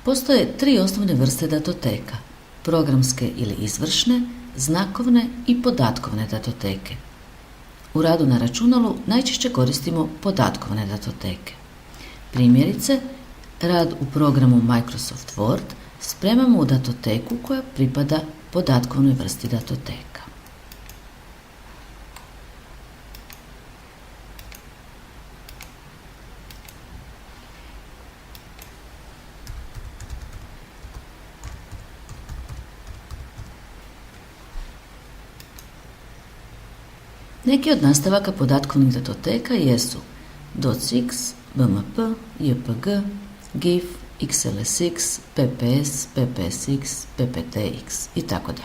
Postoje tri osnovne vrste datoteka: programske ili izvršne, znakovne i podatkovne datoteke. U radu na računalu najčešće koristimo podatkovne datoteke. Primjerice, rad u programu Microsoft Word spremamo u datoteku koja pripada podatkovnoj vrsti datoteka. Neki od nastavaka podatkovnih datoteka jesu docx, bmp, jpg, gif, xlsx, pps, ppsx, pptx itd.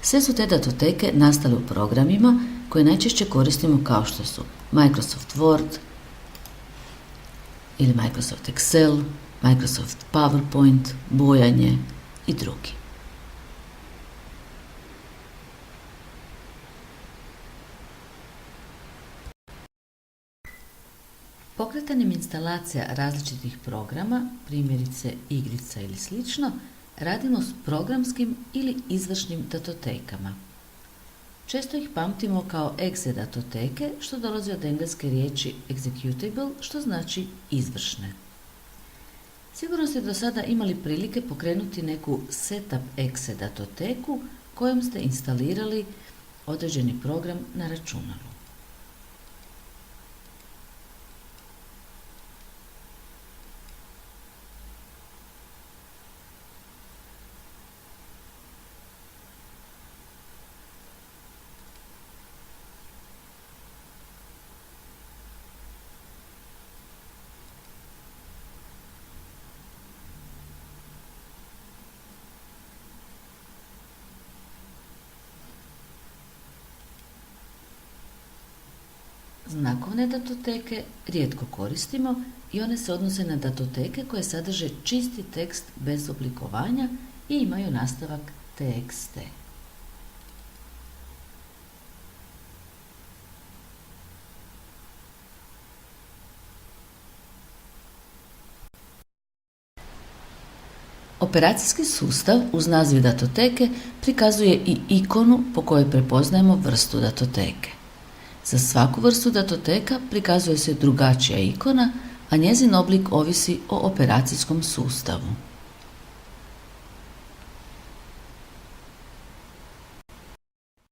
Sve su te datoteke nastale u programima koje najčešće koristimo kao što su Microsoft Word ili Microsoft Excel, Microsoft PowerPoint, bojanje i drugi. Pokretanjem instalacija različitih programa, primjerice igrica ili slično, radimo s programskim ili izvršnim datotekama. Često ih pamtimo kao exe datoteke, što dolazi od engleske riječi executable, što znači izvršne. Sigurno ste do sada imali prilike pokrenuti neku setup exe datoteku kojom ste instalirali određeni program na računalu. Znakovne datoteke rijetko koristimo i one se odnose na datoteke koje sadrže čisti tekst bez oblikovanja i imaju nastavak txt. Operacijski sustav uz naziv datoteke prikazuje i ikonu po kojoj prepoznajemo vrstu datoteke. Za svaku vrstu datoteka prikazuje se drugačija ikona, a njezin oblik ovisi o operacijskom sustavu.